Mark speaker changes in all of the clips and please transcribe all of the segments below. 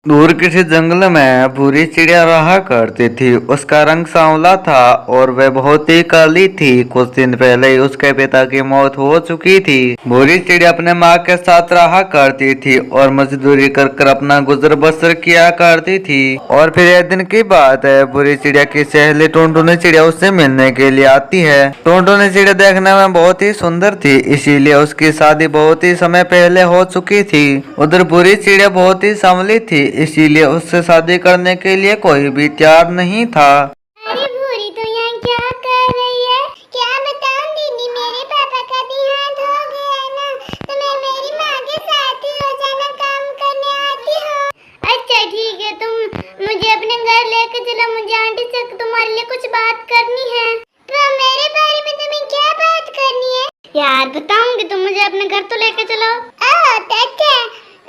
Speaker 1: दूर किसी जंगल में भूरी चिड़िया रहा करती थी। उसका रंग सांवला था और वह बहुत ही काली थी। कुछ दिन पहले ही उसके पिता की मौत हो चुकी थी। भूरी चिड़िया अपने माँ के साथ रहा करती थी और मजदूरी कर कर अपना गुजर बसर किया करती थी। और फिर एक दिन की बात है, भूरी चिड़िया की सहेली टुनटुनी चिड़िया उससे मिलने के लिए आती है। टुनटुनी चिड़िया देखने में बहुत ही सुंदर थी, इसीलिए उसकी शादी बहुत ही समय पहले हो चुकी थी। उधर भूरी चिड़िया बहुत ही संभली थी, इसीलिए उससे शादी करने के लिए कोई भी तैयार नहीं था।
Speaker 2: अरे भूरी तो यहाँ क्या कर रही है? क्या बताऊं दीदी, मेरे पापा का देहांत हो गया है ना, तो मैं मेरी माँ के साथ ही रोजाना काम करने आती हूँ। अच्छा ठीक है, तुम मुझे अपने घर लेकर चलो। मुझे आंटी से तुम्हारे लिए कुछ बात करनी है। तो मेरे बारे में तुम्हें क्या बात करनी है? यार बताऊंगी, तुम मुझे अपने घर तो लेकर चलो। अच्छा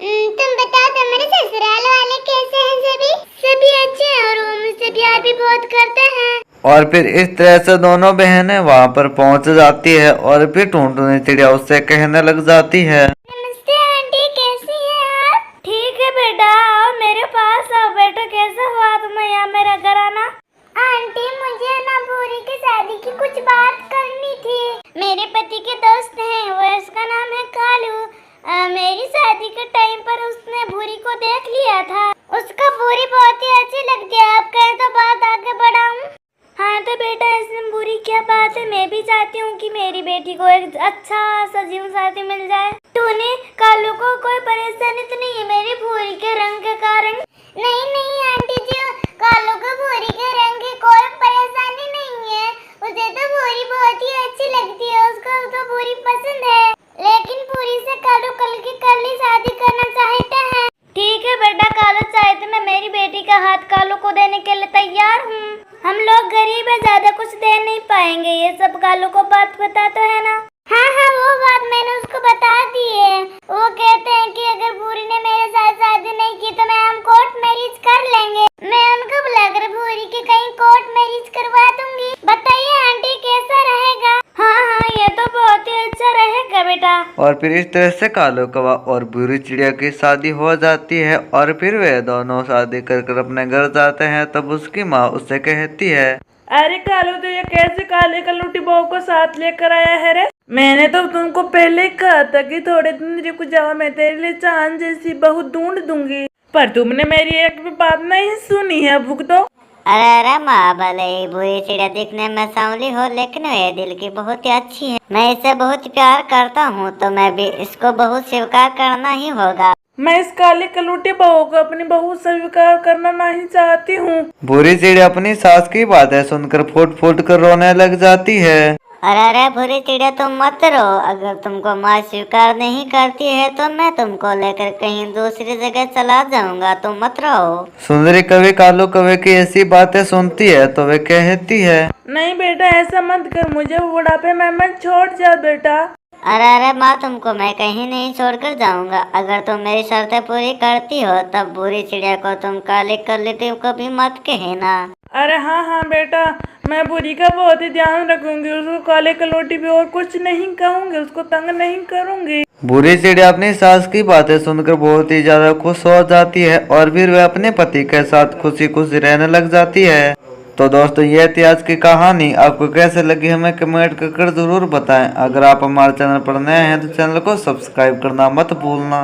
Speaker 2: तुम बताओ, तुम्हारे ससुराल वाले कैसे हैं? सभी अच्छे हैं और वो मुझसे प्यार भी बहुत करते हैं।
Speaker 1: और फिर इस तरह से दोनों बहनें वहाँ पर पहुँच जाती है और फिर टुनटुनी चिड़िया उससे कहने लग जाती है,
Speaker 2: नमस्ते आंटी, कैसी हैं आप? ठीक है बेटा, आओ मेरे पास आओ। बेटा कैसा हुआ तुम्हें यहाँ मेरा घर आना? आंटी मुझे ना भूरी की शादी की कुछ बात करनी थी। मेरे पति के दोस्त हैं, वो उसका नाम है कालू। मेरी शादी के टाइम पर उसने भूरी को देख लिया था। उसका भूरी बहुत ही अच्छी लगती है। आप कहें तो बात आगे बढ़ाऊं? हाँ तो बेटा, इसमें बुरी क्या बात है? मैं भी चाहती हूँ कि मेरी बेटी को एक अच्छा सा जीवन साथी मिल जाए। टूने, कालू को कोई परेशानी तो नहीं है मेरी भूरी के रंग के कारण? नहीं आंटी जी, कालू को भूरी के रंग की कोई परेशानी नहीं है। उसे तो भूरी बहुत ही अच्छी लगती है, उसको तो भूरी पसंद है। लेकिन भूरी से कालू कल की कल ही शादी करना चाहते हैं। ठीक है बेटा, कालू चाहे तो मैं मेरी बेटी का हाथ कालू को देने के लिए तैयार हूँ। हम लोग गरीब है, ज्यादा कुछ दे नहीं पाएंगे। ये सब कालू को बात पता तो है ना? हाँ वो बात मैंने उसको बता दी है। वो कहते हैं कि अगर भूरी ने मेरे साथ शादी नहीं की तो हम कोर्ट मैरिज कर लेंगे। मैं उनको बुलाकर भूरी के कहीं कोर्ट मैरिज करवा दूंगी। बताइए आंटी, कैसा रहेगा? हाँ ये तो बहुत ही अच्छा रहेगा बेटा।
Speaker 1: और फिर इस तरह से कालू कौवा और भूरी चिड़िया की शादी हो जाती है। और फिर वे दोनों शादी कर कर अपने घर जाते हैं। तब उसकी माँ उससे कहती है,
Speaker 3: अरे कालू, तो ये कैसे काले कलूटी बहू को साथ लेकर आया है रे? मैंने तो तुमको पहले ही कहा था कि थोड़े दिन रुक जाओ, मैं तेरे लिए चांद जैसी बहू ढूंढ दूंगी, पर तुमने मेरी एक भी बात नहीं सुनी है। भुगतो।
Speaker 2: अरे माँ, भले ही भूरी चिड़िया दिखने में सांवली हो, लेकिन वे दिल की बहुत ही अच्छी है। मैं इसे बहुत प्यार करता हूँ, तो मैं भी इसको बहुत स्वीकार करना ही होगा।
Speaker 3: मैं इस काली कलूटी बहू को अपनी बहू स्वीकार करना नहीं चाहती हूँ।
Speaker 1: भूरी चिड़िया अपनी सास की बातें सुनकर फूट फूट कर रोने लग जाती है।
Speaker 2: अरे भूरी चिड़िया, तुम मत रो। अगर तुमको माँ स्वीकार नहीं करती है तो मैं तुमको लेकर कहीं दूसरी जगह चला जाऊंगा, तुम मत रो।
Speaker 1: सुंदरी कवि कालू कौवे की ऐसी बातें सुनती है तो वे कहती है,
Speaker 3: नहीं बेटा, ऐसा मत कर, मुझे बुढ़ापे में मत छोड़ जा बेटा।
Speaker 2: अरे माँ, तुमको मैं कहीं नहीं छोड़कर जाऊंगा। अगर तुम मेरी शर्तें पूरी करती हो तब भूरी चिड़िया को तुम काली कलूटी को भी मत कहना।
Speaker 3: अरे हाँ बेटा, मैं बुरी का बहुत ही ध्यान रखूंगी। उसको काले कलौटी भी और कुछ नहीं कहूंगी, उसको तंग नहीं करूंगी।
Speaker 1: भूरी चिड़िया अपनी सास की बातें सुनकर बहुत ही ज्यादा खुश हो जाती है और फिर वह अपने पति के साथ खुशी खुशी रहने लग जाती है। तो दोस्तों, ये थी आज की कहानी। आपको कैसे लगी हमें कमेंट कर जरूर बताएं। अगर आप हमारे चैनल पर नए हैं तो चैनल को सब्सक्राइब करना मत भूलना।